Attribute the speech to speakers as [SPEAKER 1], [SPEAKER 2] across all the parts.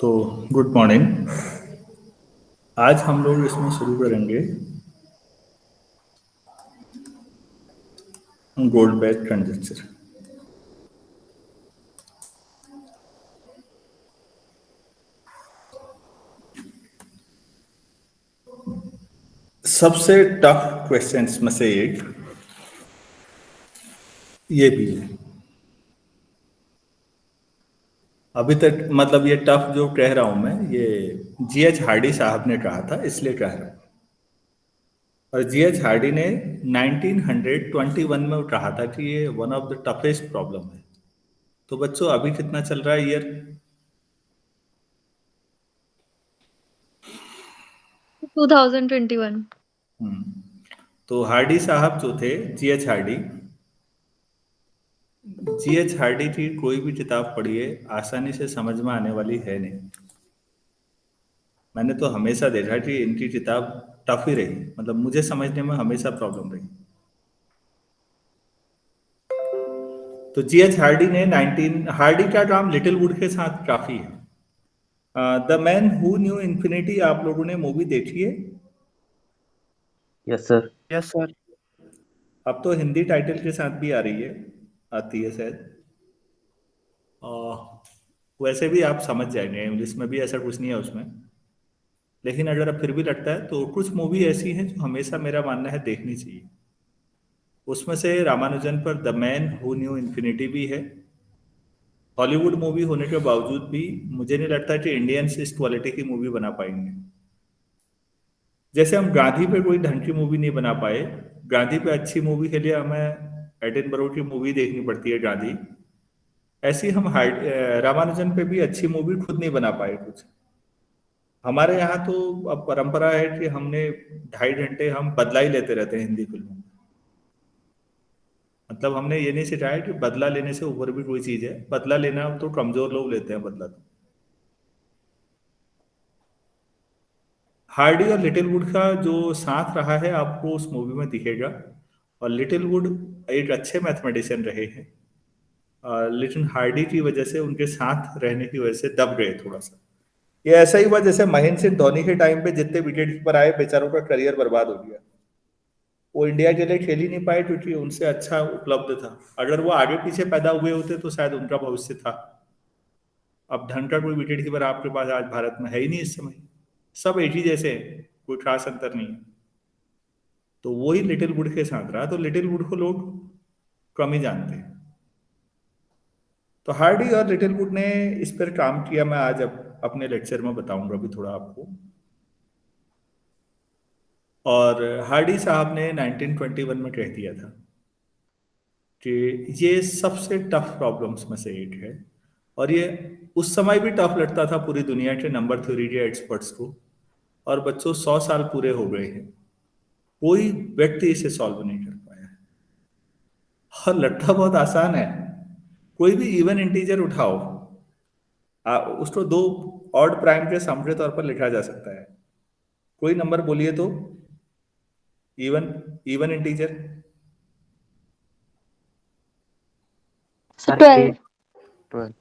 [SPEAKER 1] तो good morning. आज हम लोग इसमें शुरू करेंगे गोल्ड बैच ट्रांजेक्शन। सबसे टफ क्वेश्चंस में से एक ये भी है। अभी तक मतलब ये टफ जो कह रहा हूं मैं, ये जीएच हार्डी साहब ने कहा था, इसलिए कह रहा हूं। और जीएच हार्डी ने 1921 में कहा था कि ये one of the toughest problem है। तो बच्चों अभी कितना चल रहा है ईयर?
[SPEAKER 2] 2021।
[SPEAKER 1] तो हार्डी साहब जो थे, जीएच हार्डी, जीएच हार्डी की कोई भी किताब पढ़िए आसानी से समझ में आने वाली है नहीं। मैंने तो हमेशा देखा कि इनकी किताब टफ ही रही, मतलब मुझे समझने में हमेशा प्रॉब्लम रही। तो जीएच हार्डी ने 19 हार्डी का काम लिटिल वुड के साथ काफी है। The man who knew infinity आप लोगों ने मूवी देखी है?
[SPEAKER 3] Yes sir.
[SPEAKER 4] Yes sir.
[SPEAKER 1] अब तो हिंदी टाइटल के साथ भी आ रही है, आती है शायद। वैसे भी आप समझ जाएंगे, इंग्लिश में भी ऐसा कुछ नहीं है उसमें। लेकिन अगर अब फिर भी लगता है तो कुछ मूवी ऐसी हैं जो हमेशा मेरा मानना है देखनी चाहिए। उसमें से रामानुजन पर the man who knew infinity भी है। हॉलीवुड मूवी होने के बावजूद भी मुझे नहीं लगता कि इंडियंस इस क्वालिटी की मूवी बना पाएंगे। जैसे हम गांधी पे कोई ढंग की मूवी नहीं बना पाए, गांधी पे अच्छी मूवी के लिए हमें एडिनबरो की मूवी देखनी पड़ती है गांधी, ऐसी हम रामानुजन पे भी अच्छी मूवी खुद नहीं बना पाए कुछ। हमारे यहाँ तो अब परंपरा है कि हमने 2.5 घंटे हम बदला ही लेते रहते हैं हिंदी फिल्मों में। मतलब हमने ये नहीं सिखाया कि बदला लेने से ऊपर भी कोई चीज है। बदला लेना तो कमजोर लोग लेते हैं बदला। तो हार्डी और लिटिल वुड का जो साथ रहा है आपको उस मूवी में दिखेगा। और लिटिल वुड एक अच्छे मैथमेटिशियन रहे हैं, लेकिन हार्डी की वजह से, उनके साथ रहने की वजह से दब गए थोड़ा सा। ये ऐसा ही हुआ जैसे महेंद्र सिंह धोनी के टाइम पे जितने विकेट कीपर आए बेचारों का करियर बर्बाद हो गया। वो इंडिया के लिए खेल ही नहीं पाए क्योंकि उनसे अच्छा उपलब्ध था। अगर वो आगे पीछे पैदा हुए होते तो शायद उनका भविष्य था। अब ढंग का कोई विकेट कीपर आपके पास आज भारत में है ही नहीं इस समय। सब एक ही जैसे हैं, कोई खास अंतर नहीं है। तो वही लिटिल वुड के साथ रहा, तो लिटिल वुड को लोग कम ही जानते हैं। तो हार्डी और लिटिल वुड ने इस पर काम किया, मैं आज अपने लेक्चर में बताऊंगा भी थोड़ा आपको। और हार्डी साहब ने 1921 में कह दिया था कि ये सबसे टफ प्रॉब्लम्स में से एक है। और ये उस समय भी टफ लगता था पूरी दुनिया के नंबर थ्योरी के एक्सपर्ट्स को। और बच्चों 100 साल पूरे हो गए हैं, कोई व्यक्ति इसे सॉल्व नहीं कर पाया है। और लगता बहुत आसान है। कोई भी इवन इंटीजर उठाओ, उसको 2 ऑड प्राइम के सम के तौर पर लिखा जा सकता है। कोई नंबर बोलिए तो इवन इवन इंटीजर।
[SPEAKER 3] सर
[SPEAKER 2] 12।
[SPEAKER 4] 12।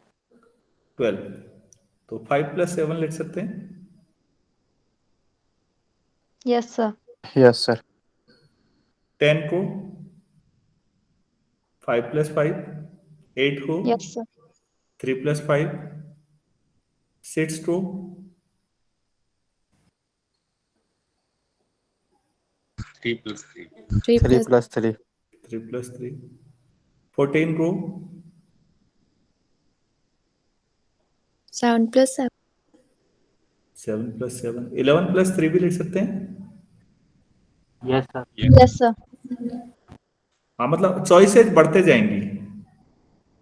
[SPEAKER 1] 12। तो 5 + 7 लिख सकते हैं।
[SPEAKER 2] Yes sir.
[SPEAKER 4] Yes sir.
[SPEAKER 1] 10 को 5 + 5, 8 को
[SPEAKER 2] यस सर।
[SPEAKER 1] 3 + 5, 6 को
[SPEAKER 5] 3 + 3
[SPEAKER 4] 3 + 3
[SPEAKER 1] 3 + 3, 14 को
[SPEAKER 2] 7 + 7।
[SPEAKER 1] 7 + 7, 11 + 3 भी लिख सकते हैं।
[SPEAKER 3] Yes sir.
[SPEAKER 2] Yes sir.
[SPEAKER 1] हाँ, मतलब चॉइसेस बढ़ते जाएंगी,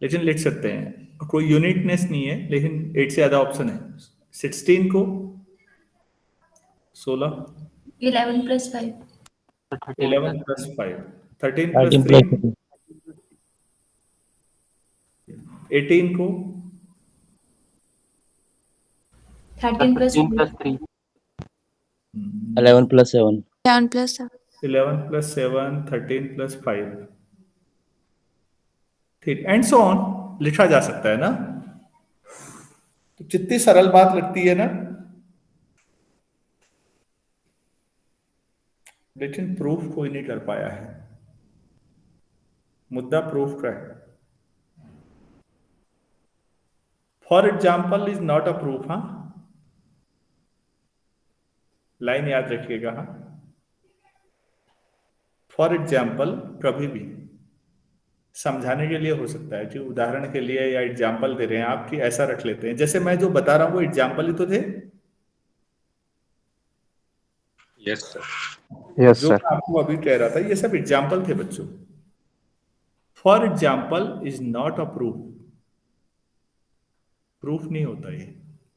[SPEAKER 1] लेकिन लिख सकते हैं। कोई यूनिकनेस नहीं है, लेकिन 8 से ज्यादा ऑप्शन है। 16 को 16,
[SPEAKER 6] 11 + 5।
[SPEAKER 1] 11 + 5, 13 +
[SPEAKER 3] 13
[SPEAKER 1] 3,
[SPEAKER 3] + 3
[SPEAKER 1] 18 को
[SPEAKER 6] 13 +
[SPEAKER 3] 13
[SPEAKER 6] 2।
[SPEAKER 3] + 3 11 + 7
[SPEAKER 2] 7 + 7।
[SPEAKER 1] 11 + 7, 13 + 5, ठीक, एंड सो ऑन लिखा जा सकता है ना। तो कितनी सरल बात लगती है ना, लेकिन प्रूफ कोई नहीं कर पाया है। मुद्दा प्रूफ का है। For example is not a proof. हाँ, लाइन याद रखिएगा। हाँ, फॉर एग्जाम्पल कभी भी समझाने के लिए हो सकता है कि उदाहरण के लिए या एग्जाम्पल दे रहे हैं आप, कि ऐसा रख लेते हैं जैसे मैं जो बता रहा हूं वो एग्जाम्पल ही तो थे।
[SPEAKER 5] Yes, sir.
[SPEAKER 4] Yes,
[SPEAKER 1] जो
[SPEAKER 4] sir.
[SPEAKER 1] मैं आपको अभी कह रहा था ये सब एग्जाम्पल थे बच्चों। For example is not a proof. Proof नहीं होता ये।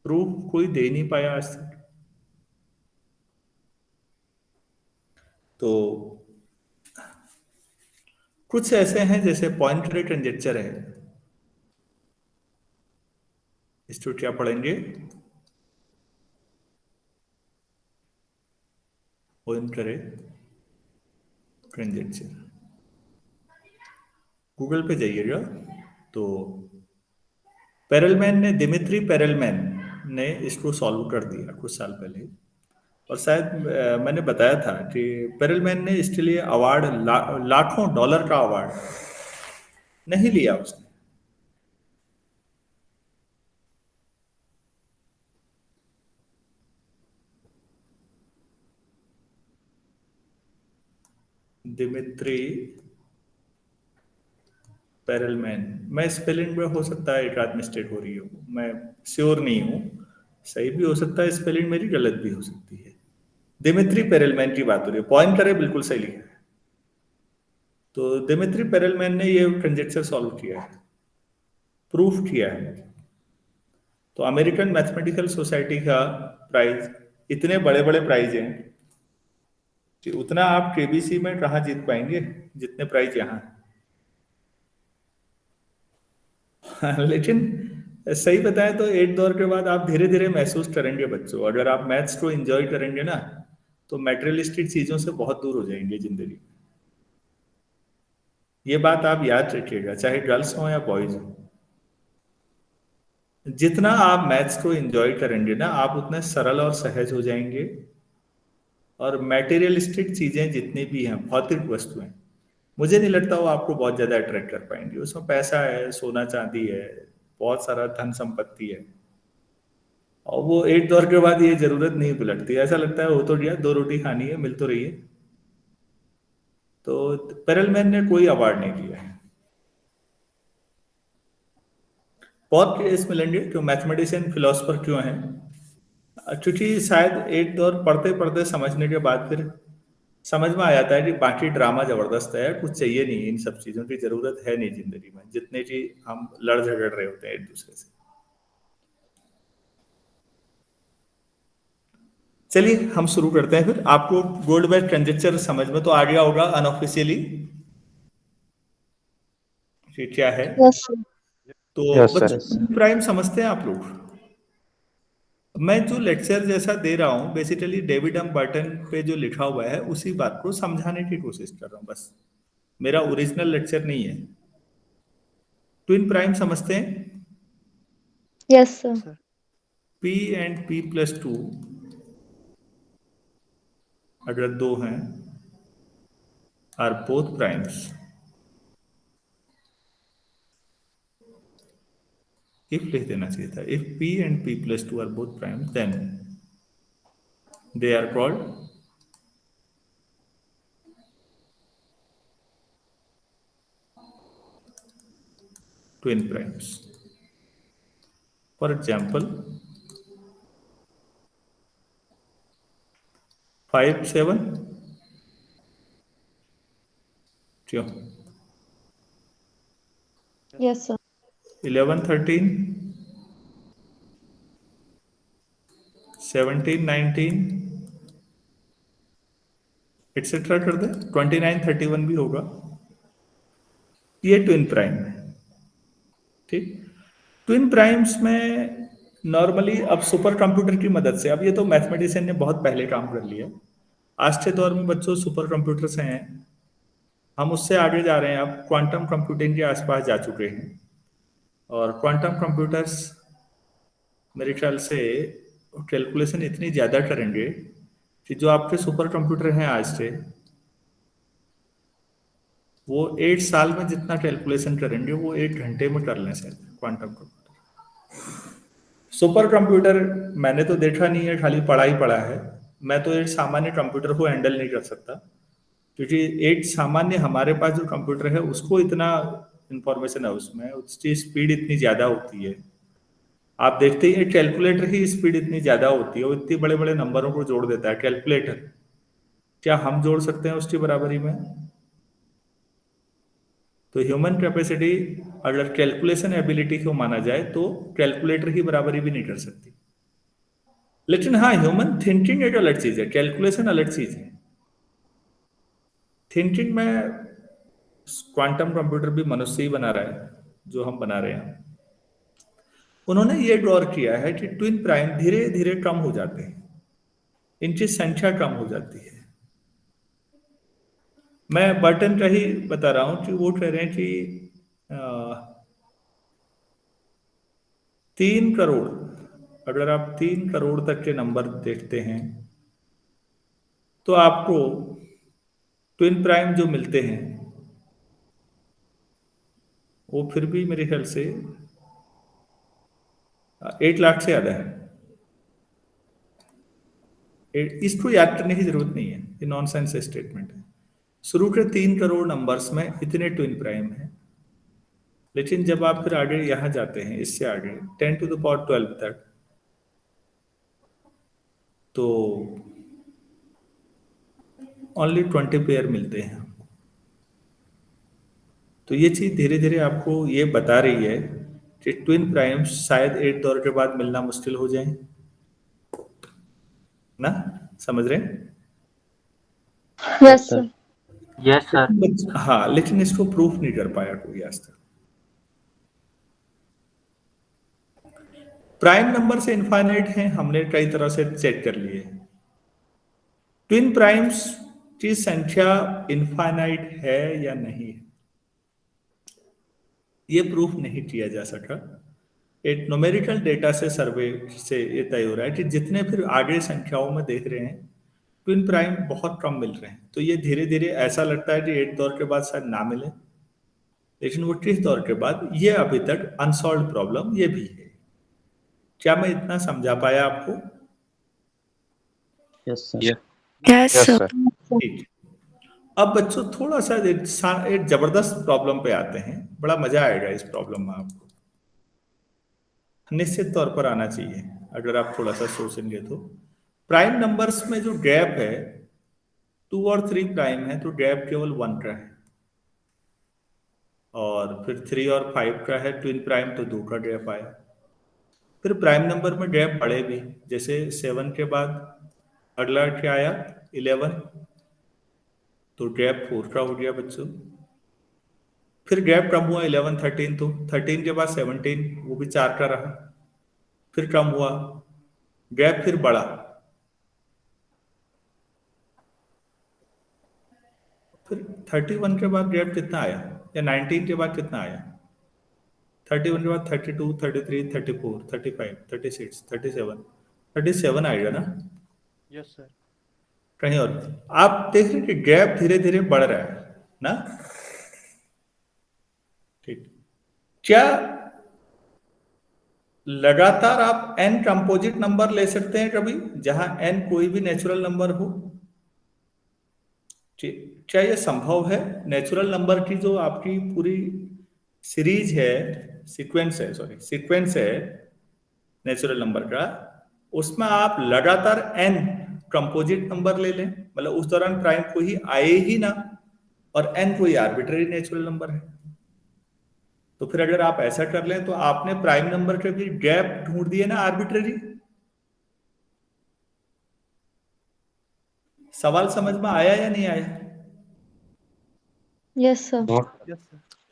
[SPEAKER 1] प्रूफ कोई दे नहीं पाया आज तक। तो कुछ ऐसे हैं जैसे पॉइंटरी कंजेक्चर है। इसको क्या पढ़ेंगे? पॉइंटरी कंजेक्चर। गूगल पे जाइएगा तो पेरेलमैन ने, दिमित्री पेरेलमैन ने इसको सॉल्व कर दिया कुछ साल पहले। और शायद मैंने बताया था कि पेरेलमैन ने इसके लिए अवार्ड लाखों डॉलर का अवार्ड नहीं लिया उसने। Dmitry Perelman. मैं स्पेलिंग में हो सकता है एक आध मिस्टेक हो रही हो, मैं श्योर नहीं हूँ। सही भी हो सकता है, स्पेलिंग मेरी गलत भी हो सकती है। दिमित्री पेरेलमैन की बात हो रही है, पॉइंट करे बिल्कुल सही लिखा है। तो दिमित्री पेरेलमैन ने ये कंजेक्चर सॉल्व किया है, प्रूफ किया है। तो अमेरिकन मैथमेटिकल सोसाइटी का प्राइज, इतने बड़े बड़े प्राइज हैं कि उतना आप केबीसी में कहाँ जीत पाएंगे जितने प्राइज यहाँ हैं। लेकिन सही बताएं तो एक दौर के बाद आप धीरे धीरे महसूस करेंगे बच्चों, अगर आप मैथ्स को एंजॉय करेंगे ना तो मैटेरियलिस्टिक चीजों से बहुत दूर हो जाएंगे जिंदगी में। ये बात आप याद रखिएगा, चाहे गर्ल्स हो या बॉयज हो। जितना आप मैथ्स को एंजॉय करेंगे ना, आप उतने सरल और सहज हो जाएंगे। और मैटेरियलिस्टिक चीजें जितनी भी हैं, भौतिक वस्तुएं, मुझे नहीं लगता वो आपको बहुत ज्यादा अट्रैक्ट कर पाएंगे। उसमें पैसा है, सोना चांदी है, बहुत सारा धन संपत्ति है, और वो एक दौर के बाद ये जरूरत नहीं लगती। ऐसा लगता है हो तो गया, दो रोटी खानी है, मिल तो रही है। तो पेरेलमैन ने कोई अवार्ड नहीं दिया है। बहुत केस मिलेंगे जो मैथमेटिशियन फिलोसफर क्यों हैं, क्योंकि शायद एक दौर पढ़ते पढ़ते समझने के बाद फिर समझ में आ जाता है कि बाकी ड्रामा जबरदस्त है, कुछ चाहिए नहीं, इन सब चीजों की जरूरत है नहीं जिंदगी में, जितने की हम लड़ झगड़ रहे होते हैं एक दूसरे से। चलिए हम शुरू करते हैं फिर। आपको गोल्डबर्ग कंजेक्चर समझ में तो आ गया होगा अनऑफिशियली कि क्या है।
[SPEAKER 2] Yes, sir.
[SPEAKER 1] तो
[SPEAKER 4] Yes, sir.
[SPEAKER 1] बच्चों प्राइम समझते हैं आप लोग? मैं जो लेक्चर जैसा दे रहा हूं बेसिकली डेविड एम बर्टन पे जो लिखा हुआ है उसी बात को समझाने की कोशिश कर रहा हूं, बस मेरा ओरिजिनल लेक्चर नहीं है। ट्विन प्राइम समझते हैं?
[SPEAKER 2] Yes, sir.
[SPEAKER 1] P and P+2 अगर दो हैं आर बोथ प्राइम्स इफ लिख देना चाहिए था। If P and P+2 are both primes then they are called twin primes. For example, 5 7 क्यों?
[SPEAKER 2] Yes, sir.
[SPEAKER 1] 11 13 17 19 एक्सेट्रा कर दे, 29 31 भी होगा। ये ट्विन प्राइम है, ठीक। ट्विन प्राइम्स में नॉर्मली अब सुपर कंप्यूटर की मदद से, अब ये तो मैथमेटिशियन ने बहुत पहले काम कर लिया, आज के दौर में बच्चों सुपर कंप्यूटर्स हैं, हम उससे आगे जा रहे हैं, अब क्वांटम कंप्यूटिंग के आसपास जा चुके हैं। और क्वांटम कंप्यूटर्स मेरे ख्याल से कैलकुलेशन इतनी ज़्यादा करेंगे कि जो आपके सुपर कंप्यूटर हैं आज से, वो 8 साल में जितना कैलकुलेशन करेंगे वो 1 घंटे में कर लें शायद, क्वांटम कंप्यूटर। सुपर कंप्यूटर मैंने तो देखा नहीं है, खाली पढ़ा ही पढ़ा है। मैं तो एक सामान्य कंप्यूटर को हैंडल नहीं कर सकता, क्योंकि एक सामान्य हमारे पास जो कंप्यूटर है उसको इतना इंफॉर्मेशन है उसमें, उसकी स्पीड इतनी ज़्यादा होती है। आप देखते ही कैलकुलेटर की स्पीड इतनी ज़्यादा होती है, वो इतने बड़े बड़े नंबरों को जोड़ देता है कैलकुलेटर। क्या हम जोड़ सकते हैं उसकी बराबरी में? तो ह्यूमन कैपेसिटी अगर कैलकुलेशन एबिलिटी को माना जाए तो कैलकुलेटर की बराबरी भी नहीं कर सकती। लेकिन हाँ, ह्यूमन थिंकिंग एक अलग चीज है, कैलकुलेशन अलग चीज है। थिंकिंग में क्वांटम कंप्यूटर भी मनुष्य ही बना रहा है, जो हम बना रहे हैं। उन्होंने ये गौर किया है कि ट्विन प्राइम धीरे धीरे कम हो जाते हैं, इनकी संख्या कम हो जाती है। मैं बर्टन का ही बता रहा हूं कि वो कह रहे हैं कि 3 करोड़, अगर आप 3 करोड़ तक के नंबर देखते हैं तो आपको ट्विन प्राइम जो मिलते हैं वो फिर भी मेरे ख्याल से 8 लाख से ज्यादा है। इसको याद करने की जरूरत नहीं है, ये नॉनसेंस स्टेटमेंट है। शुरू के 3 करोड़ नंबर्स में इतने ट्विन प्राइम हैं, लेकिन जब आप फिर आगे यहां जाते हैं, इससे आगे 10⁻12 तक, तो ओनली 20 पेयर मिलते हैं। तो ये चीज धीरे धीरे आपको ये बता रही है कि ट्विन प्राइम्स शायद एक दौर के बाद मिलना मुश्किल हो जाए ना, समझ रहे हैं?
[SPEAKER 2] Yes, sir.
[SPEAKER 3] Yes sir.
[SPEAKER 1] हाँ, लेकिन इसको प्रूफ नहीं कर पाया कोई आज तक। प्राइम नंबर से इनफाइनाइट हैं, हमने कई तरह से चेक कर लिए। ट्विन प्राइम्स की संख्या इनफाइनाइट है या नहीं है, ये प्रूफ नहीं किया जा सका। एक न्यूमेरिकल डेटा से, सर्वे से ये तय हो रहा है कि जितने फिर आगे संख्याओं में देख रहे हैं ट्विन प्राइम बहुत कम मिल रहे हैं। तो ये धीरे धीरे ऐसा लगता है कि एक दौर के बाद शायद ना मिले, लेकिन वो किस दौर के बाद, ये अभी तक अनसॉल्व प्रॉब्लम ये भी है। क्या मैं इतना समझा पाया आपको?
[SPEAKER 3] Yes sir.
[SPEAKER 5] Yes.
[SPEAKER 2] Yes,
[SPEAKER 4] yes
[SPEAKER 2] sir.
[SPEAKER 4] Sir.
[SPEAKER 1] ठीक। अब बच्चों थोड़ा सा एक जबरदस्त प्रॉब्लम पे आते हैं, बड़ा मजा आएगा इस प्रॉब्लम में आपको, निश्चित तौर पर आना चाहिए अगर आप थोड़ा सा सोचेंगे तो। प्राइम नंबर्स में जो गैप है 2 और 3 प्राइम है, तो गैप केवल 1 का है, और फिर 3 और 5 का है ट्विन प्राइम, तो 2 का गैप आया। फिर प्राइम नंबर में गैप बढ़े भी, जैसे 7 के बाद अगला क्या आया 11, तो गैप 4 का हो गया बच्चों। फिर गैप कम हुआ 11 13, तो 13 के बाद 17, वो भी 4 का रहा। फिर कम हुआ, गैप फिर बढ़ा, फिर 31 के बाद गैप कितना आया, या 19 के बाद कितना आया? 31 के बाद 32, 33, 34, 35, 36, 37, 37 आएगा ना?
[SPEAKER 4] Yes sir.
[SPEAKER 1] कहीं और आप देख रहे हैं कि गैप धीरे धीरे बढ़ रहा है ना? ठीक। क्या लगातार आप n कंपोजिट नंबर ले सकते हैं कभी, जहां n कोई भी नेचुरल नंबर हो? क्या यह संभव है? नेचुरल नंबर की जो आपकी पूरी सीरीज है, सीक्वेंस है नेचुरल नंबर का, उसमें आप लगातार n कंपोजिट नंबर ले लें, मतलब उस दौरान प्राइम कोई आए ही ना, और n कोई आर्बिट्ररी नेचुरल नंबर है। तो फिर अगर आप ऐसा कर लें तो आपने प्राइम नंबर के भी गैप ढूंढ दिए ना आर्बिट्ररी। सवाल समझ में आया या नहीं आया?
[SPEAKER 2] Yes, sir.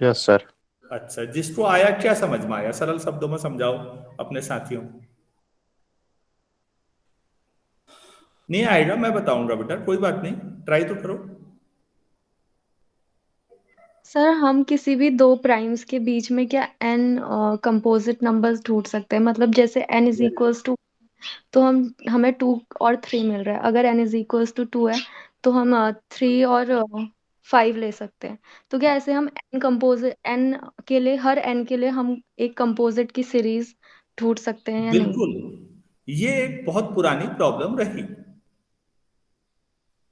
[SPEAKER 4] Yes sir.
[SPEAKER 1] अच्छा, जिसको आया क्या समझ में आया, सरल शब्दों में समझाओ अपने साथियों को। नहीं आएगा मैं बताऊंगा बेटा, कोई बात नहीं, ट्राई तो करो।
[SPEAKER 2] सर हम किसी भी दो प्राइम्स के बीच में क्या n कंपोजिट नंबर्स ढूंढ सकते हैं? मतलब जैसे n इज इक्वल्स टू, तो हमें 2 और 3 मिल रहा है। अगर n इज इक्वल्स टू 2 है तो हम 3 और 5 ले सकते हैं। तो क्या ऐसे हम n कंपोजिट n के लिए, हर n के लिए हम एक कंपोजिट की सीरीज ढूंढ सकते हैं या नहीं?
[SPEAKER 1] बिल्कुल, ये एक बहुत पुरानी प्रॉब्लम रही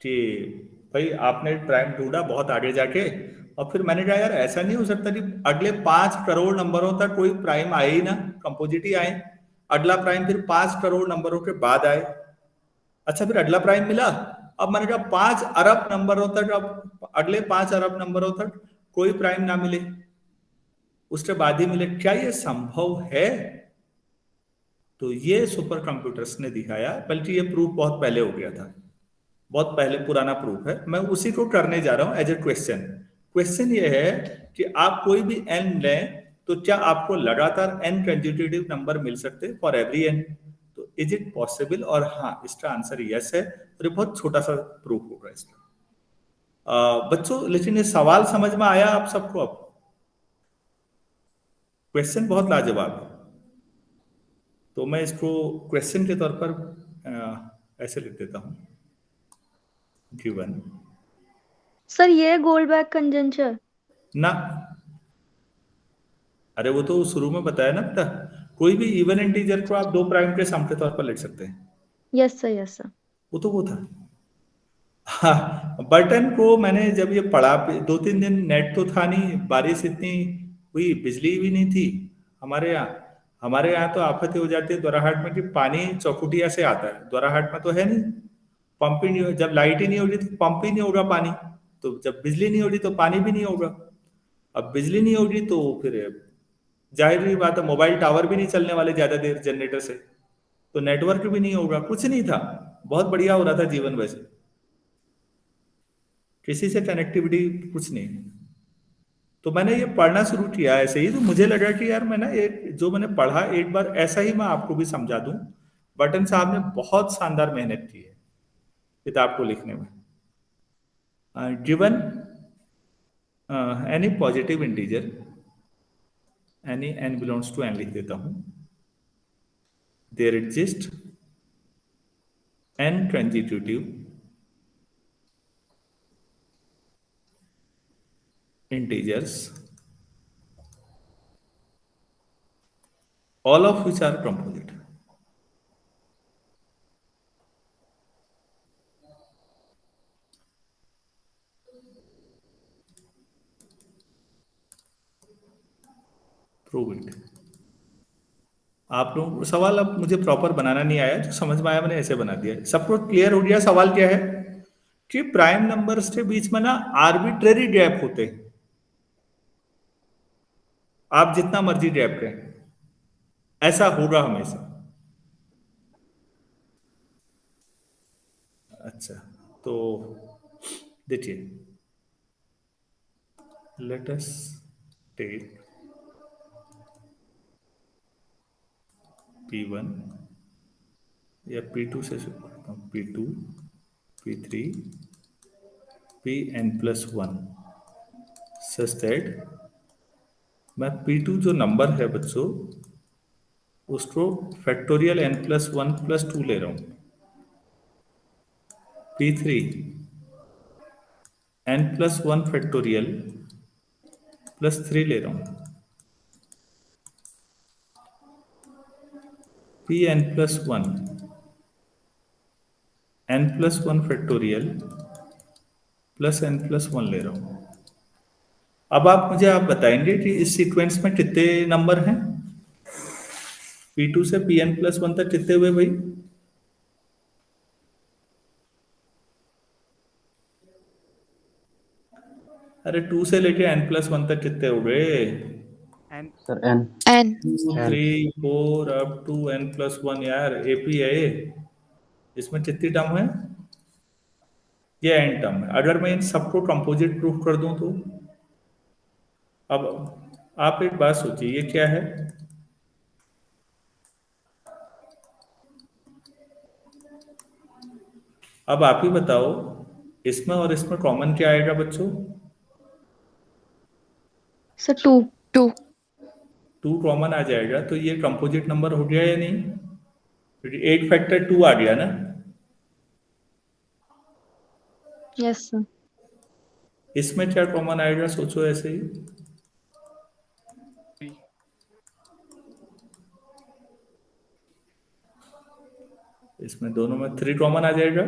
[SPEAKER 1] कि भाई आपने प्राइम ढूंढा बहुत आगे जाके, और फिर मैंने कहा यार ऐसा नहीं हो सकता कि अगले 5 करोड़ नंबरों तक कोई प्राइम आए ही ना, कंपोजिट ही आए। अगला प्राइम फिर 5 करोड़ नंबरों के बाद आए। अच्छा, फिर अगला प्राइम मिला। अब मैंने कहा 5 अरब नंबरों तक, अब अगले 5 अरब नंबरों तक कोई प्राइम ना मिले, उसके बाद ही मिले। क्या ये संभव है? तो ये सुपर कंप्यूटर्स ने दिखाया, बल्कि ये प्रूफ बहुत पहले हो गया था, बहुत पहले पुराना प्रूफ है। मैं उसी को करने जा रहा हूं एज ए क्वेश्चन। क्वेश्चन ये है कि आप कोई भी एन लें तो क्या आपको लगातार एन कंसेक्यूटिव नंबर मिल सकते हैं फॉर एवरी एन? तो इज इट पॉसिबल? और हाँ, इसका आंसर यस है, और ये बहुत छोटा सा प्रूफ होगा इसका। बच्चों, लेकिन ये सवाल समझ में आया आप सबको? अब क्वेश्चन बहुत लाजवाब है, तो मैं इसको क्वेश्चन के तौर पर ऐसे लिख देता हूं, गिवन
[SPEAKER 2] सर ये गोल्डबैक कंजंक्चर?
[SPEAKER 1] ना। अरे वो तो शुरू में बताया ना बेटा, कोई भी इवन इंटीजर को आप 2 प्राइम के सम के तौर पर लिख सकते हैं।
[SPEAKER 2] Yes sir, yes sir.
[SPEAKER 1] वो तो वो था। हाँ, बटन को मैंने जब ये पढ़ा, 2-3 दिन नेट तो था नहीं, बारिश इतनी हुई, बिजली भी नहीं थी हमारे यहाँ। हमारे यहाँ तो आफत हो जाती है दोराहाट में कि पानी चौखुटिया से आता है, दोराहाट में तो है नहीं, पंप ही नहीं हो। जब लाइट ही नहीं होगी तो पंप ही नहीं होगा पानी, तो जब बिजली नहीं होगी तो पानी भी नहीं होगा। अब बिजली नहीं होगी तो फिर जाहिर ही बात है, मोबाइल टावर भी नहीं चलने वाले ज्यादा देर जनरेटर से, तो नेटवर्क भी नहीं होगा, कुछ नहीं था। बहुत बढ़िया हो रहा था जीवन, वैसे किसी से कनेक्टिविटी कुछ नहीं। तो मैंने ये पढ़ना शुरू किया ऐसे ही, तो मुझे लगा कि यार मैं ना एक जो मैंने पढ़ा एक बार ऐसा ही मैं आपको भी समझा दूं। बटन साहब ने बहुत शानदार मेहनत की है किताब को लिखने में। Given any positive integer, any N belongs to N लिख देता हूं, there exist n consecutive integers, all of which are composite. Prove it. आप लोगों को सवाल अब मुझे प्रॉपर बनाना नहीं आया, जो समझ में आया मैंने ऐसे बना दिया। सबको क्लियर हो गया? सवाल क्या है कि प्राइम नंबर्स के बीच में ना आर्बिट्रेरी गैप होते हैं, आप जितना मर्जी गैप करें, ऐसा होगा हमेशा। अच्छा, तो देखिए, लेट अस टेक P1 या P2 से शुरू करता हूँ, P2, P3, Pn+1, such that मैं P2 जो नंबर है बच्चों, उसको फैक्टोरियल n+1+2 ले रहा हूँ। P3 n+1 फैक्टोरियल +3 ले रहा हूँ। Pn+1 n+1 फैक्टोरियल +n+1 ले रहा हूँ। अब आप बताएंगे कि इस सीक्वेंस में कितने नंबर हैं? P2 से Pn+1 तक कितने हुए भाई? अरे 2 से लेके n+1 तक कितने हो गए?
[SPEAKER 4] N.
[SPEAKER 3] Sir N
[SPEAKER 2] N.
[SPEAKER 1] 2 3 4 up to n+1। यार एपी है ये। इसमें कितनी टर्म है? ये एन टर्म है। अगर मैं इन सबको कंपोजिट प्रूफ कर दूं तो अब आप एक बात सोचिए, ये क्या है? अब आप ही बताओ, इसमें और इसमें कॉमन क्या आएगा बच्चों?
[SPEAKER 2] सर 2।
[SPEAKER 1] 2 कॉमन आ जाएगा तो ये कंपोजिट नंबर हो गया या नहीं? 8 फैक्टर 2 आ गया ना?
[SPEAKER 2] Yes sir.
[SPEAKER 1] इसमें क्या कॉमन आएगा, सोचो ऐसे ही।
[SPEAKER 4] 3
[SPEAKER 1] इसमें दोनों में 3 कॉमन आ जाएगा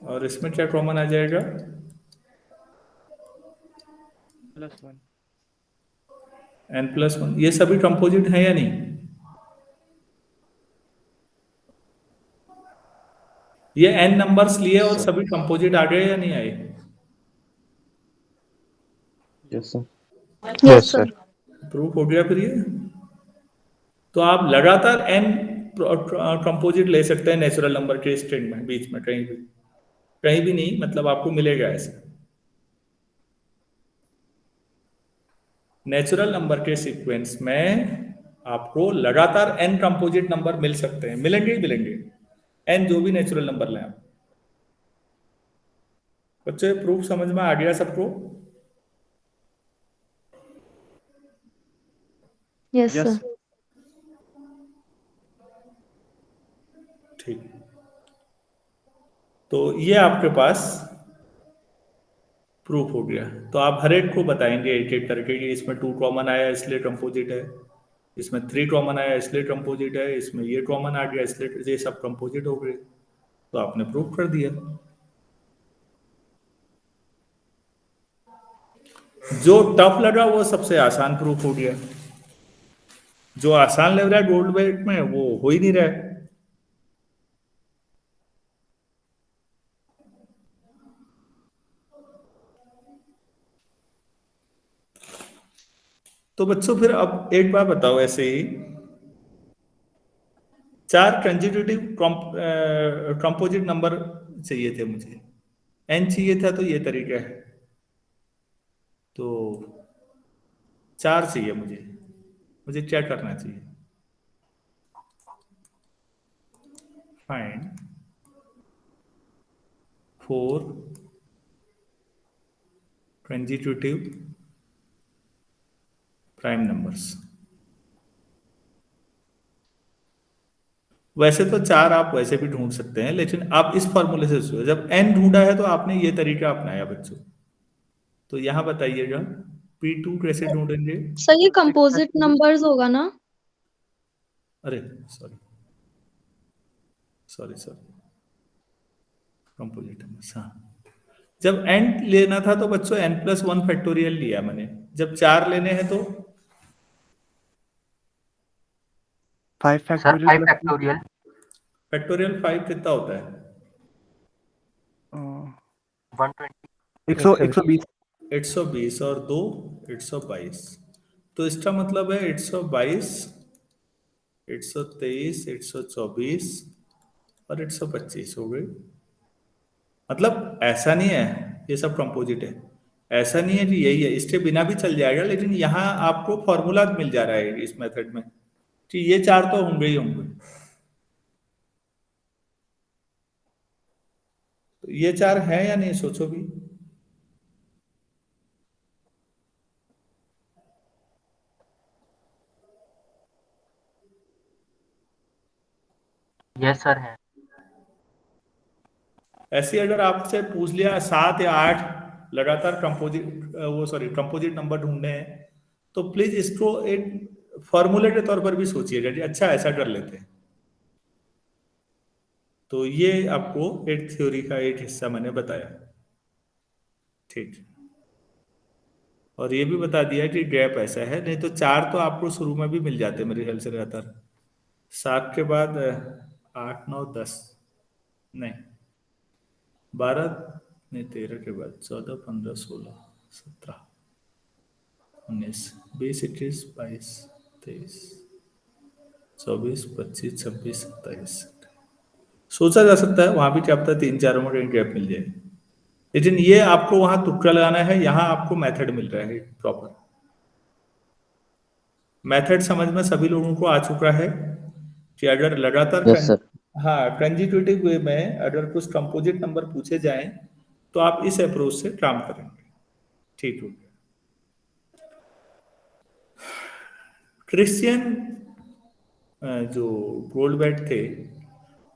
[SPEAKER 1] और इसमें क्या कॉमन आ जाएगा?
[SPEAKER 4] +1
[SPEAKER 1] n+1। ये सभी कंपोजिट हैं या नहीं? ये n नंबर्स लिए और सभी कंपोजिट आ गए या नहीं आए?
[SPEAKER 4] Yes sir
[SPEAKER 2] yes sir.
[SPEAKER 1] Proof हो गया फिर ये। तो आप लगातार n कंपोजिट ले सकते हैं नेचुरल नंबर के स्ट्रिंग में, बीच में कहीं भी नहीं, मतलब आपको मिलेगा ऐसा। नेचुरल नंबर के सीक्वेंस में आपको लगातार n कंपोजिट नंबर मिल सकते हैं, मिलेंगे ही मिलेंगे, n जो भी नेचुरल नंबर लें आप। बच्चे प्रूफ समझ में आ गया सबको?
[SPEAKER 2] Yes
[SPEAKER 4] yes
[SPEAKER 2] sir.
[SPEAKER 1] ठीक। तो ये आपके पास प्रूफ हो गया। तो आप हर एक को बताएंगे एक एक करके कि इसमें 2 कॉमन आया इसलिए कंपोजिट है, इसमें 3 कॉमन आया इसलिए कंपोजिट है, इसमें ये कॉमन आ गया इसलिए, ये सब कंपोजिट हो गए। तो आपने प्रूफ कर दिया। जो टफ लगा वो सबसे आसान प्रूफ हो गया। जो आसान लग रहा है गोल्ड बेट में वो हो ही नहीं रहा है। तो बच्चों फिर अब एक बार बताओ ऐसे ही, 4 कंजिक्यूटिव कंपोजिट नंबर चाहिए थे मुझे, n चाहिए था, तो ये तरीका है। तो 4 चाहिए मुझे क्या करना चाहिए? Find 4 consecutive prime numbers. वैसे तो 4 आप वैसे भी ढूंढ सकते हैं, लेकिन आप इस फॉर्मूले से सोचो, जब n ढूंढा है तो आपने ये तरीका अपनाया बच्चों। तो यहां बताइएगा P2 कैसे ढूंढेंगे?
[SPEAKER 2] सर ये कंपोजिट नंबर्स होगा ना?
[SPEAKER 1] अरे सॉरी कंपोजिट नंबर्स, हाँ। जब n लेना था तो बच्चों n+1 फैक्टोरियल लिया मैंने। जब 4 लेने हैं तो
[SPEAKER 4] 5
[SPEAKER 3] सर
[SPEAKER 4] फैक्टोरियल
[SPEAKER 3] 5 फैक्टोरियल।
[SPEAKER 1] फैक्टोरियल 5 कितना होता है?
[SPEAKER 3] 120।
[SPEAKER 4] 120
[SPEAKER 1] 120 और 2 122। तो इसका मतलब है 122, 123, 124 और 125 हो गई। मतलब ऐसा नहीं है ये सब कंपोजिट है, ऐसा नहीं है कि यही है, इसके बिना भी चल जाएगा, लेकिन यहाँ आपको फॉर्मूला मिल जा रहा है इस मेथड में कि ये 4 तो होंगे ही होंगे। तो ये 4 है या नहीं, सोचो भी।
[SPEAKER 3] यस सर है।
[SPEAKER 1] ऐसे अगर आपसे पूछ लिया 7 या 8 लगातार कंपोजिट नंबर ढूंढने हैं, तो प्लीज इसको एक फॉर्मूले के तौर पर भी सोचिएगा कि अच्छा ऐसा कर लेते हैं। तो ये आपको एक थ्योरी का एक हिस्सा मैंने बताया, ठीक। और ये भी बता दिया कि गैप ऐसा है, नहीं तो 4 तो आपको शुरू में भी मिल जाते मेरे ख्याल से लगातार। 7 के बाद 8, 9, 10 नहीं, 12 नहीं, 13 के बाद 14, 15, 16, 17, 19, 20, 21, 22, 23, 24, 25, 26, 27। सोचा जा सकता है वहां भी क्या पता 3-4 में कहीं गैप मिल जाए, लेकिन ये आपको वहां तुक्का लगाना है। यहाँ आपको मेथड मिल रहा है प्रॉपर। मेथड समझ में सभी लोगों को आ चुका है कि अगर लगातार
[SPEAKER 7] यस सर।
[SPEAKER 1] हाँ कंजिक्यूटिव वे में अगर कुछ कंपोजिट नंबर पूछे जाएं तो आप इस अप्रोच से काम करेंगे, ठीक हो गया। क्रिश्चियन जो गोल्डबैट थे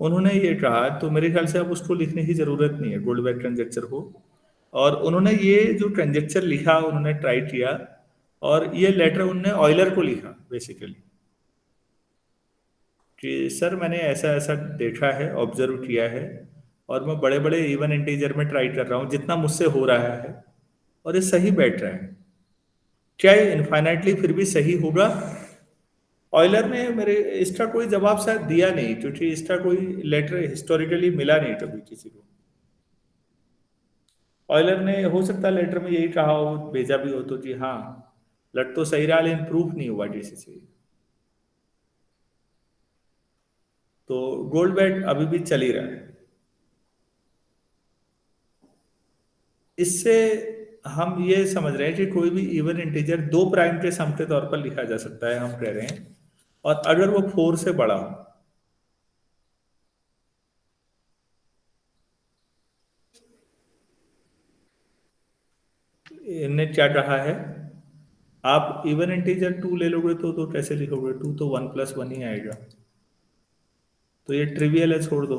[SPEAKER 1] उन्होंने ये कहा, तो मेरे ख्याल से अब उसको लिखने की जरूरत नहीं है गोल्डबैट कंजक्चर को। और उन्होंने ये जो कंजक्चर लिखा उन्होंने ट्राई किया, और ये लेटर उन्होंने ऑयलर को लिखा बेसिकली कि सर मैंने ऐसा ऐसा देखा है, ऑब्जर्व किया है, और मैं बड़े बड़े इवन इंटीजर में ट्राई कर रहा हूँ जितना मुझसे हो रहा है, और ये सही बैठ रहा है। क्या ये इनफाइनाइटली फिर भी सही होगा? ऑयलर ने मेरे इसका कोई जवाब शायद दिया नहीं, क्योंकि इसका कोई लेटर हिस्टोरिकली मिला नहीं कभी किसी को। ऑयलर ने हो सकता है लेटर में यही कहा हो, भेजा भी हो तो कि हाँ लट तो सही रहा लेकिन प्रूफ नहीं हुआ किसी से। तो गोल्डबैट अभी भी चल ही रहा है। इससे हम ये समझ रहे हैं कि कोई भी इवन इंटीजर 2 प्राइम के सम के तौर पर लिखा जा सकता है, हम कह रहे हैं, और अगर वो 4 से बड़ा हो। इनने क्या कहा है, आप इवन इंटीजर 2 ले लोगे तो कैसे लिखोगे? 2 तो 1 + 1 ही आएगा, तो ये ट्रिवियल है, छोड़ दो।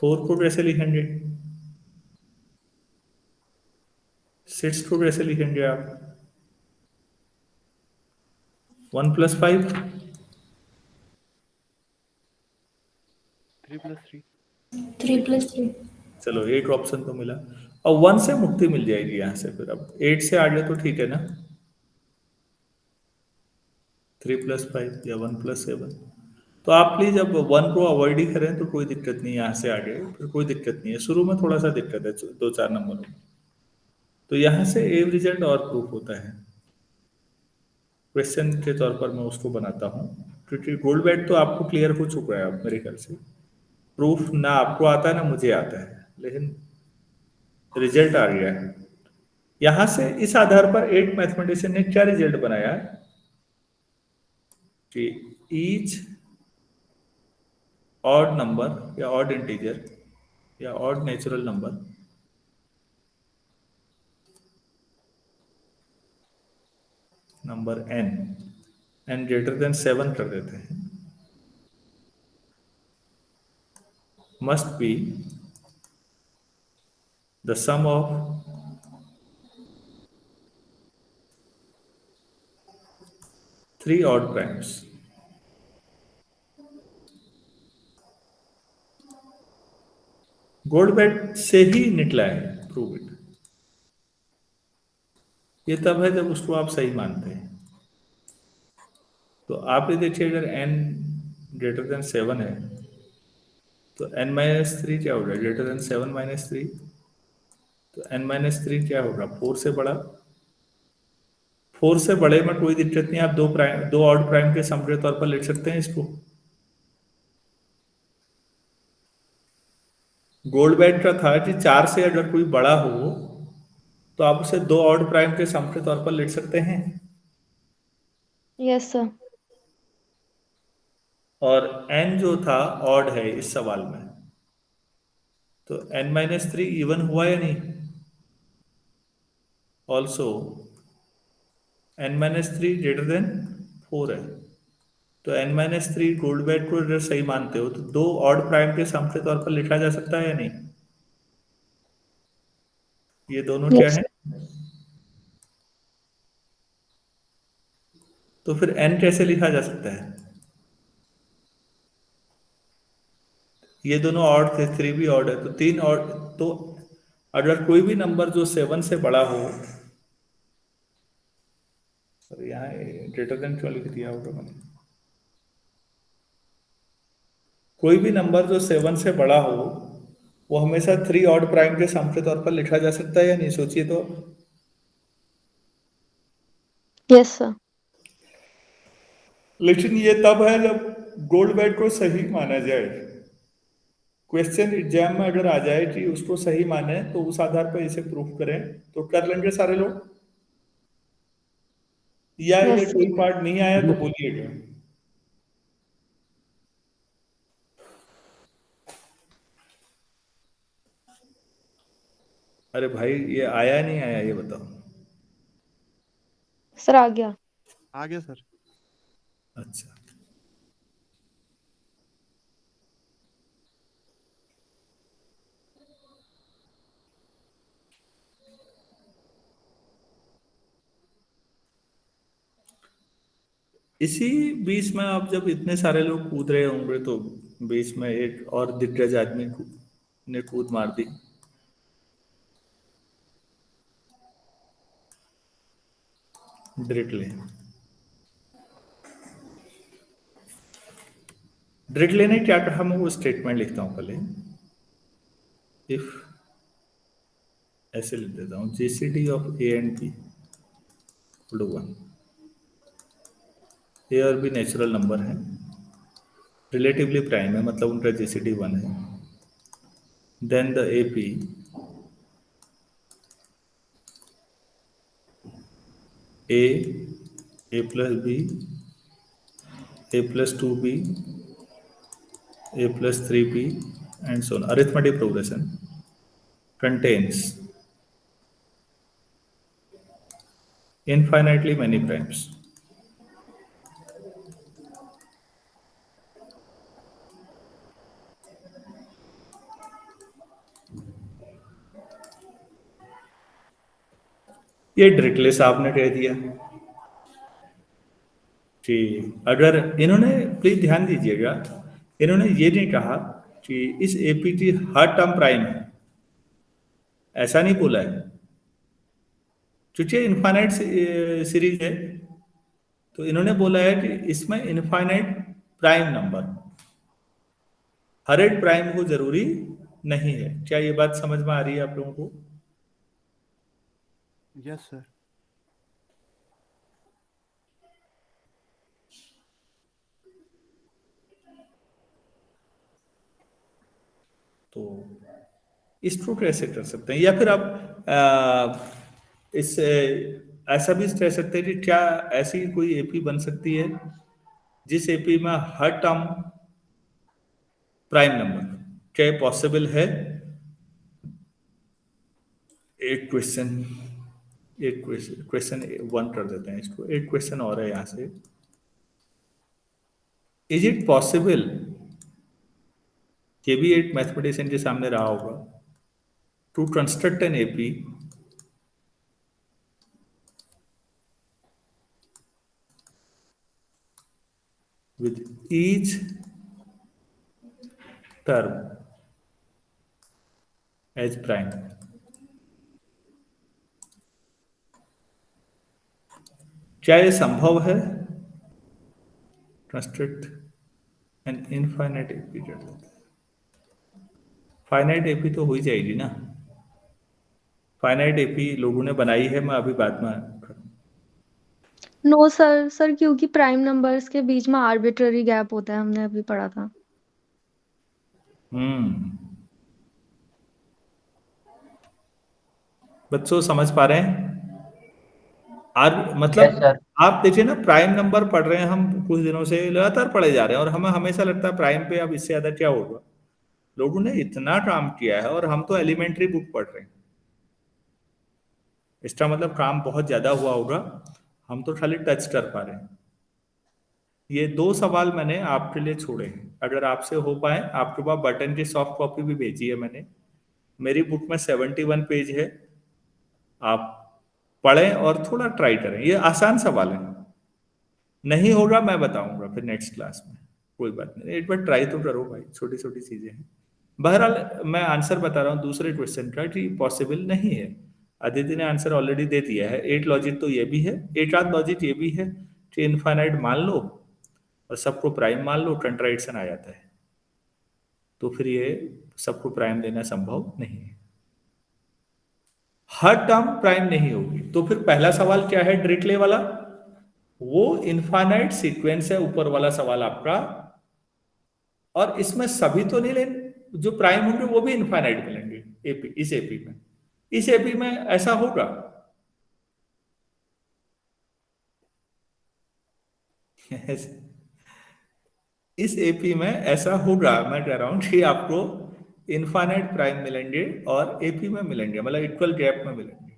[SPEAKER 1] 4 को कैसे लिखेंगे? 6 को कैसे लिखेंगे आप? 1 + 5?
[SPEAKER 4] 3 + 3.
[SPEAKER 6] 3 + 3.
[SPEAKER 1] चलो एक ऑप्शन तो मिला, और 1 से मुक्ति मिल जाएगी यहां से। फिर अब 8 से आगे तो ठीक है ना, 3 + 5 या 1 + 7। तो आप प्लीज अब 1 को अवॉइड ही करें तो कोई दिक्कत नहीं है, यहाँ से आगे फिर कोई दिक्कत नहीं है। शुरू में थोड़ा सा दिक्कत है 2-4 नंबरों में, तो यहाँ से एव रिजल्ट और प्रूफ होता है। क्वेश्चन के तौर पर मैं उसको बनाता हूँ, क्योंकि गोल्डबैट तो आपको क्लियर हो चुका है अब मेरे ख्याल से। प्रूफ ना आपको आता है ना मुझे आता है, लेकिन रिजल्ट आ गया है। यहां से इस आधार पर एक मैथमेटिशियन ने क्या रिजल्ट बनाया कि ईच ऑड नंबर या ऑड इंटीजर या odd natural number n greater than 7 कर देते हैं, must be the sum of three odd primes. Goldbach से ही निकला है, प्रूव इट। ये तब है जब उसको आप सही मानते हैं। तो आप ये देखिए, अगर n ग्रेटर देन 7 है तो n-3 क्या होगा? ग्रेटर देन 7 - 3, तो n-3 क्या होगा? 4 से बड़ा। 4 से बड़े में कोई दिक्कत नहीं, आप दो ऑड प्राइम के सम के तौर पर लिख सकते हैं इसको। गोल्डबैट का था कि 4 से अगर कोई बड़ा हो तो आप उसे 2 ऑड प्राइम के सम के तौर पर लिख सकते हैं।
[SPEAKER 2] Yes sir.
[SPEAKER 1] और n जो था ऑड है इस सवाल में, तो n-3 इवन हुआ या नहीं? ऑल्सो n-3 ग्रेटर देन 4 है, तो n-3 गोल्डबैट को अगर सही मानते हो तो 2 ऑड प्राइम के सम के तौर पर लिखा जा सकता है या नहीं? ये दोनों क्या
[SPEAKER 2] यस।
[SPEAKER 1] है? तो फिर n कैसे लिखा जा सकता है? ये दोनों ऑड थे, 3 भी ऑड है, तो 3 ऑड। तो अगर कोई भी नंबर जो 7 से बड़ा हो, सर यहाँ ग्रेटर देन क्यों लिख दिया होगा मैंने? कोई भी नंबर जो 7 से बड़ा हो वो हमेशा 3 ऑड प्राइम के सम के तौर पर लिखा जा सकता है या नहीं? सोचिए तो।
[SPEAKER 2] Yes sir.
[SPEAKER 1] लेकिन ये तब है जब गोल्डबैट को सही माना जाए। क्वेश्चन एग्जाम में अगर आ जाए कि उसको सही माने तो उस आधार पर इसे प्रूफ करें, तो कर लेंगे सारे लोग। या ये
[SPEAKER 2] यस।
[SPEAKER 1] कोई पार्ट नहीं आया तो बोलिएगा। अरे भाई ये आया नहीं आया ये बताओ।
[SPEAKER 2] सर आ गया।
[SPEAKER 4] आ गया सर।
[SPEAKER 1] अच्छा, इसी बीच में आप जब इतने सारे लोग कूद रहे होंगे तो बीच में एक और दिग्गज आदमी ने कूद मार दी। ड्रिटले। ड्रिटले ने क्या कहा, मैं वो स्टेटमेंट लिखता हूं पहले। इफ, ऐसे लिख देता हूं, GCD of A and B equal to 1, A और बी नेचुरल नंबर है, रिलेटिवली प्राइम है, मतलब उनका जीसीडी 1 है, then the AP A plus B, A plus 2b, a plus 3b, and so on. Arithmetic progression contains infinitely many primes. ये ड्रिटले साहब ने कह दिया कि अगर इन्होंने, प्लीज ध्यान दीजिएगा, इन्होंने ये नहीं कहा कि इस एपी की हर टर्म प्राइम है, ऐसा नहीं बोला है, क्योंकि इनफाइनाइट सीरीज है, तो इन्होंने बोला है कि इसमें इनफाइनाइट प्राइम नंबर, हर एक प्राइम को जरूरी नहीं है। क्या ये बात समझ में आ रही है आप लोगों को?
[SPEAKER 4] Yes sir.
[SPEAKER 1] तो इसको कैसे कर सकते हैं, या फिर आप इस ऐसा भी कह सकते हैं कि क्या ऐसी कोई एपी बन सकती है जिस एपी में हर टर्म प्राइम नंबर, क्या ये पॉसिबल है? एक क्वेश्चन, क्वेश्चन 1 कर देते हैं इसको, एक क्वेश्चन और है यहां से। इज इट पॉसिबल, ये भी एक मैथमेटिशियन के सामने रहा होगा, to construct an AP with each term as prime? क्या ये संभव है? कंस्ट्रक्ट एन इनफाइनाइट एपी कर देते हैं। फाइनाइट एपी तो हो ही जाएगी ना, फाइनाइट एपी लोगों ने बनाई है, मैं अभी बाद में
[SPEAKER 2] नो सर, सर क्योंकि प्राइम नंबर्स के बीच में आर्बिट्ररी गैप होता है, हमने अभी पढ़ा था।
[SPEAKER 1] बच्चों समझ पा रहे हैं?
[SPEAKER 3] Yes,
[SPEAKER 1] मतलब
[SPEAKER 3] sir.
[SPEAKER 1] आप देखिए ना, प्राइम नंबर पढ़ रहे हैं हम कुछ दिनों से, लगातार पढ़े जा रहे हैं, और हमें हमेशा लगता है प्राइम पे अब इससे ज्यादा क्या होगा। लोगों ने इतना काम किया है और हम तो एलिमेंट्री बुक पढ़ रहे हैं, इसका मतलब काम बहुत ज्यादा हुआ होगा, हम तो खाली टच कर पा रहे हैं। ये 2 सवाल मैंने आपके लिए छोड़े हैं, अगर आपसे हो पाए, आपके पास बटन की सॉफ्ट कॉपी भी भेजी है मैंने, मेरी बुक में 71 पेज है, आप पढ़ें और थोड़ा ट्राई करें, ये आसान सवाल है। नहीं होगा मैं बताऊंगा फिर नेक्स्ट क्लास में, कोई बात नहीं, एक बार ट्राई तो करो भाई, छोटी छोटी चीजें हैं। बहरहाल मैं आंसर बता रहा हूँ दूसरे क्वेश्चन का कि पॉसिबल नहीं है। अदिति ने आंसर ऑलरेडी दे दिया है, 8 लॉजिक तो ये भी है, एक आध लॉजिक ये भी है कि इनफाइनाइट मान लो और सबको प्राइम मान लो, कंट्राडिक्शन आ जाता है, तो फिर ये सबको प्राइम देना संभव नहीं है, हर टर्म प्राइम नहीं होगी। तो फिर पहला सवाल क्या है डिरिचले वाला, वो इनफाइनाइट सीक्वेंस है ऊपर वाला सवाल आपका, और इसमें सभी तो नहीं लेंगे, जो प्राइम होंगे वो भी इनफाइनाइट मिलेंगे एपी, इस एपी में, इस एपी में ऐसा होगा। इस एपी में ऐसा होगा, मैं कह रहा हूं कि आपको इनफाइनाइट प्राइम मिलेंगे और एपी में मिलेंगे, मतलब इक्वल गैप में मिलेंगे।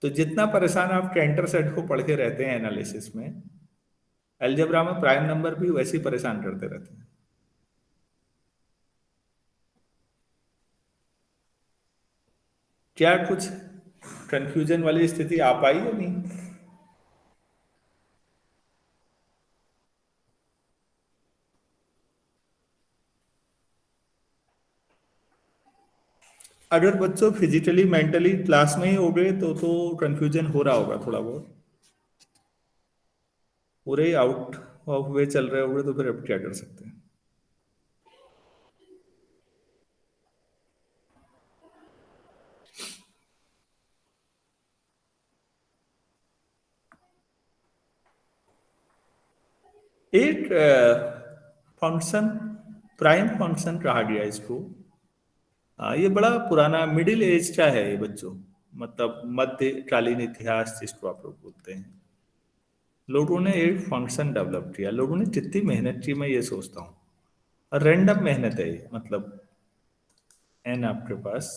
[SPEAKER 1] तो जितना परेशान आप कैंटर सेट को पढ़ के रहते हैं एनालिसिस में, अलजेब्रा में प्राइम नंबर भी वैसे ही परेशान करते रहते हैं। क्या कुछ कंफ्यूजन वाली स्थिति आ पाई या नहीं? अगर बच्चों फिजिकली मेंटली क्लास में ही हो गए तो कंफ्यूजन हो रहा होगा थोड़ा बहुत। पूरे ही आउट ऑफ वे चल रहे होंगे तो फिर अब क्या कर सकते हैं। एक फंक्शन प्राइम फंक्शन कहा गया इसको। ये बड़ा पुराना मिडिल एज का है ये बच्चों, मतलब मध्यकालीन इतिहास जिसको आप लोग बोलते हैं। लोगों ने एक फंक्शन डेवलप किया, लोगों ने कितनी मेहनत की मैं ये सोचता हूँ। और रैंडम मेहनत है ये, मतलब एन आपके पास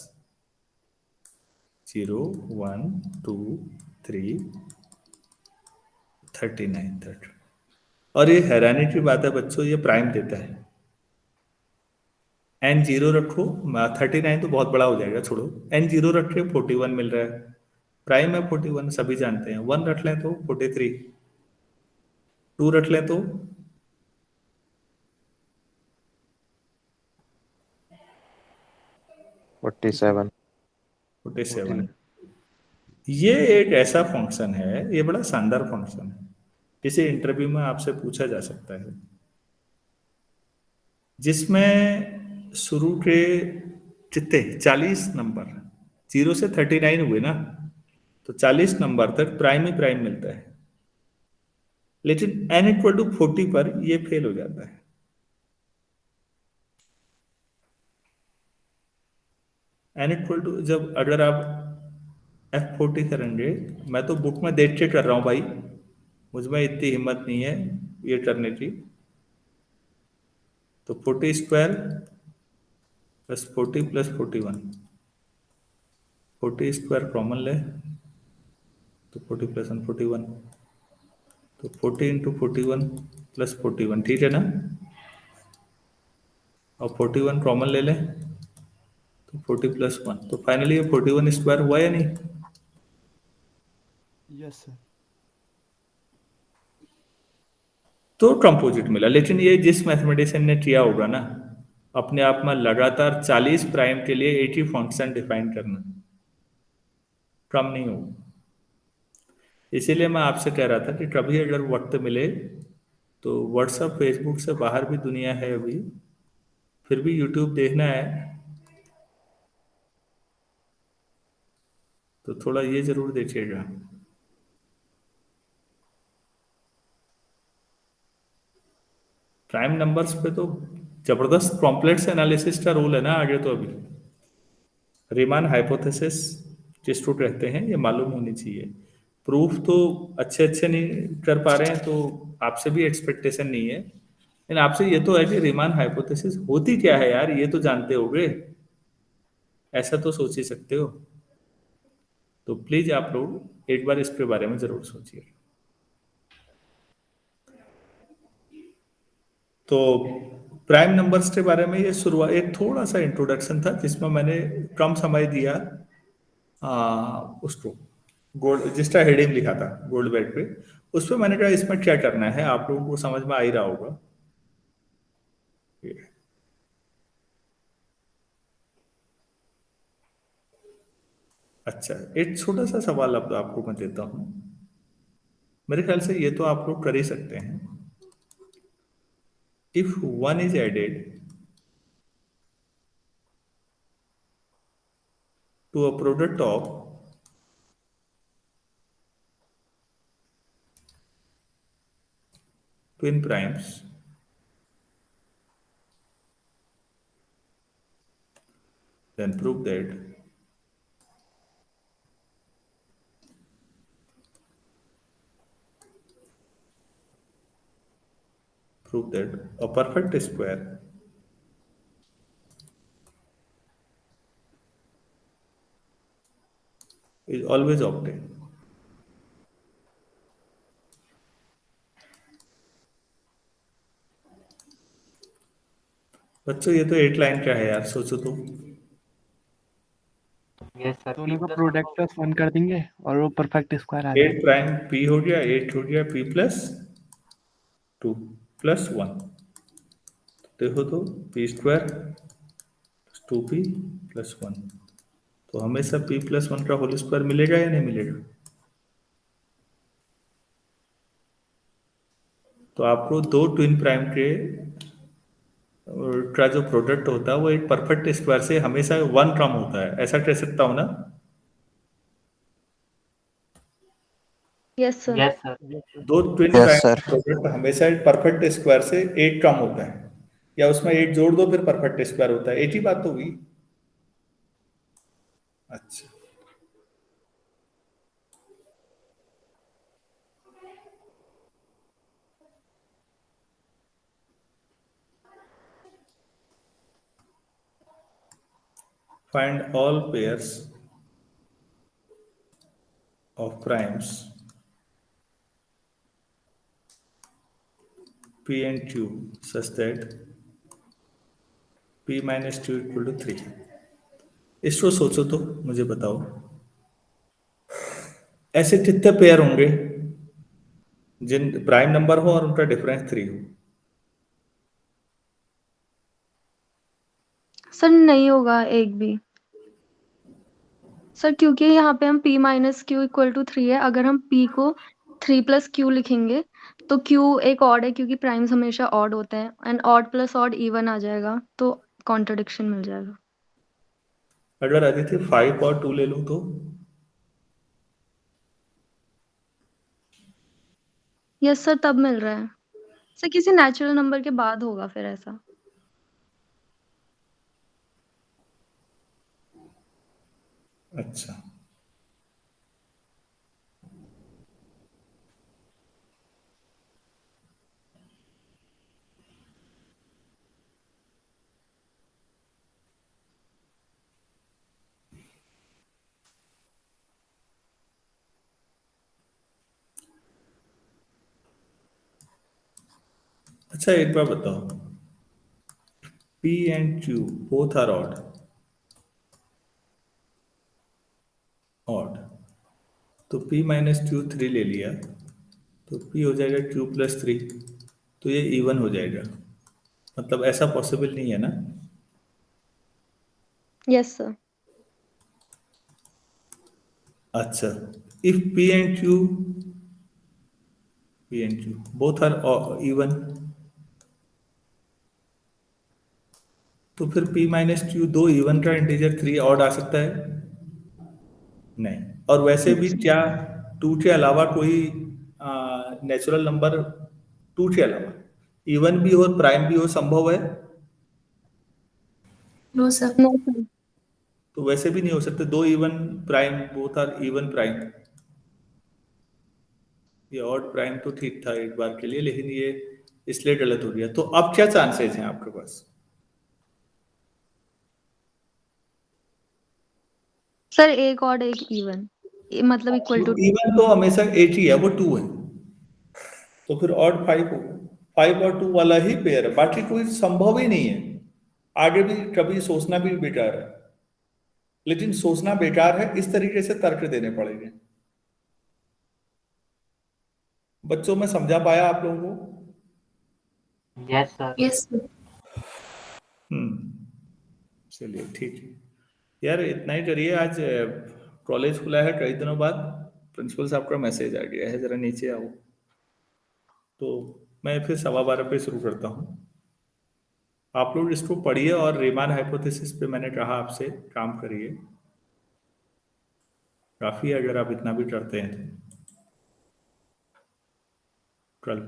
[SPEAKER 1] 0 1 2 3 39 तक। और ये हैरानी की बात है बच्चों, ये प्राइम देता है। एन 0 रखो, 39 तो बहुत बड़ा हो जाएगा, छोड़ो। एन 0 रखे 41 मिल रहा है, प्राइम है 41 सभी जानते हैं। 1 रख लें तो 43, 2 रख लें तो
[SPEAKER 4] 47
[SPEAKER 1] 47। ये एक ऐसा फंक्शन है, ये बड़ा शानदार फंक्शन है, इसे इंटरव्यू में आपसे पूछा जा सकता है, जिसमें शुरू के कितने 40 नंबर 0 से 39 हुए ना, तो 40 नंबर तक प्राइम ही प्राइम मिलता है। लेकिन n इक्वल टू 40 पर ये फेल हो जाता है। n इक्वल टू जब अगर आप F40 करेंगे, मैं तो बुक में देख के कर रहा हूं भाई, मुझमें इतनी हिम्मत नहीं है ये करने की। तो 40 square plus 40 plus 41, 40 square common ले तो 40 प्लस 1 41, तो 40 इंटू 41 प्लस 41, ठीक है ना। और 41 कॉमन ले लें तो 40 प्लस 1, तो फाइनली ये 41 स्क्वायर हुआ या नहीं?
[SPEAKER 7] Yes sir.
[SPEAKER 1] तो कंपोजिट मिला। लेकिन ये जिस मैथमेटिशियन ने किया होगा ना, अपने आप में लगातार 40 प्राइम के लिए एक ही फंक्शन डिफाइन करना कम नहीं होगा। इसीलिए मैं आपसे कह रहा था कि कभी अगर वक्त मिले तो व्हाट्सएप फेसबुक से बाहर भी दुनिया है अभी, फिर भी यूट्यूब देखना है तो थोड़ा ये जरूर देखिएगा। प्राइम नंबर्स पे तो जबरदस्त कॉम्प्लेक्स एनालिसिस का रोल है ना आगे। तो अभी रीमान हाइपोथेसिस जिसको कहते हैं, ये मालूम होनी चाहिए। प्रूफ तो अच्छे अच्छे नहीं कर पा रहे हैं तो आपसे भी एक्सपेक्टेशन नहीं है, लेकिन आपसे ये तो है कि रीमान हाइपोथेसिस होती क्या है यार, ये तो जानते होगे, ऐसा तो सोच ही सकते हो। तो प्लीज आप लोग एक बार इसके बारे में जरूर सोचिए। तो प्राइम नंबर्स के बारे में ये शुरुआत एक थोड़ा सा इंट्रोडक्शन था, जिसमें मैंने कम समय दिया उसको गोल्ड, जिसका हेडिंग लिखा था गोल्ड बेड पे, उस पर मैंने कहा इसमें क्या करना है, आप लोगों को समझ में आ ही रहा होगा। अच्छा, एक छोटा सा सवाल अब आपको मैं देता हूं, मेरे ख्याल से ये तो आप लोग कर ही सकते हैं। If 1 is added to a product of twin primes, then prove that a perfect square is always octet. बच्चों ये तो 8 लाइन का है यार, सोचो तो।
[SPEAKER 4] यस सर, दोनों का प्रोडक्ट प्लस 1 कर देंगे और वो परफेक्ट स्क्वायर आ
[SPEAKER 1] 8
[SPEAKER 4] जाएगा।
[SPEAKER 1] प्राइम p हो गया, 8 हो गया p प्लस 2 प्लस 1, देखो तो p स्क्वायर 2p प्लस 1, तो हमेशा p प्लस 1 का होल स्क्वायर मिलेगा या नहीं मिलेगा? तो आपको दो ट्विन प्राइम के का जो प्रोडक्ट होता है वो एक परफेक्ट स्क्वायर से हमेशा 1 कम होता है, ऐसा कह सकता हूं ना?
[SPEAKER 2] Yes sir.
[SPEAKER 4] Yes sir.
[SPEAKER 1] दो ट्विन
[SPEAKER 7] Yes,
[SPEAKER 1] प्राइम
[SPEAKER 7] sir.
[SPEAKER 1] का प्रोडक्ट हमेशा एक परफेक्ट स्क्वायर से 8 कम होता है, या उसमें 8 जोड़ दो फिर परफेक्ट स्क्वायर होता है, एक ही बात होगी। अच्छा, find all pairs of primes p and q such that p minus q equal to 3। इसको सोचो तो मुझे बताओ, ऐसे कितने पेयर होंगे जिन प्राइम नंबर हो और उनका डिफरेंस 3 हो?
[SPEAKER 2] सर नहीं होगा एक भी सर, क्योंकि यहाँ पे हम p minus Q equal to 3 है। अगर हम p को 3 प्लस क्यू लिखेंगे तो q एक ऑड है, क्योंकि प्राइम्स हमेशा ऑड होते हैं, and odd plus odd even आ जाएगा, तो कॉन्ट्रडिक्शन मिल जाएगा।
[SPEAKER 1] अगर आदित्य 5 और 2 ले लूं तो?
[SPEAKER 2] यस सर, तब मिल रहा है सर, किसी नेचुरल नंबर के बाद होगा फिर ऐसा।
[SPEAKER 1] अच्छा, अच्छा एक बार बताओ, p and q both are odd, तो p माइनस क्यू 3 ले लिया तो p हो जाएगा q प्लस 3, तो ये इवन हो जाएगा, मतलब ऐसा पॉसिबल नहीं है ना?
[SPEAKER 2] Yes sir.
[SPEAKER 1] अच्छा, if p and q both are even, तो फिर p माइनस क्यू दो इवन का इंटीजर 3 ऑड आ सकता है? नहीं। और वैसे भी क्या 2 के अलावा कोई नेचुरल नंबर 2 के अलावा इवन भी हो और प्राइम भी हो संभव है?
[SPEAKER 6] No, sir.
[SPEAKER 2] No sir.
[SPEAKER 1] तो वैसे भी नहीं हो सकते दो even prime, both are even prime. ये ऑड प्राइम तो ठीक था एक बार के लिए, लेकिन ये इसलिए गलत हो गया। तो अब क्या चांसेस हैं आपके पास?
[SPEAKER 2] सर एक ऑड एक इवन, मतलब इक्वल टू।
[SPEAKER 1] इवन तो हमेशा 8 ही है, वो 2 है, तो फिर ऑड 5 होगा। 5 और 2 वाला ही पेयर है, बाकी कोई संभव ही नहीं है। आगे भी कभी सोचना भी बेकार है, लेकिन सोचना बेकार है, इस तरीके से तर्क देने पड़ेंगे। बच्चों में समझा पाया आप लोगों को?
[SPEAKER 4] Yes sir.
[SPEAKER 6] Yes, sir.
[SPEAKER 1] चलिए ठीक है यार, इतना ही करिए। आज कॉलेज खुला है कई दिनों बाद, प्रिंसिपल साहब का मैसेज आ गया है, जरा नीचे आओ। तो मैं फिर 12:15 पे शुरू करता हूँ। आप लोग इसको पढ़िए और रीमान हाइपोथेसिस पे मैंने कहा आपसे काम करिए, काफ़ी अगर आप इतना भी करते हैं तो। कल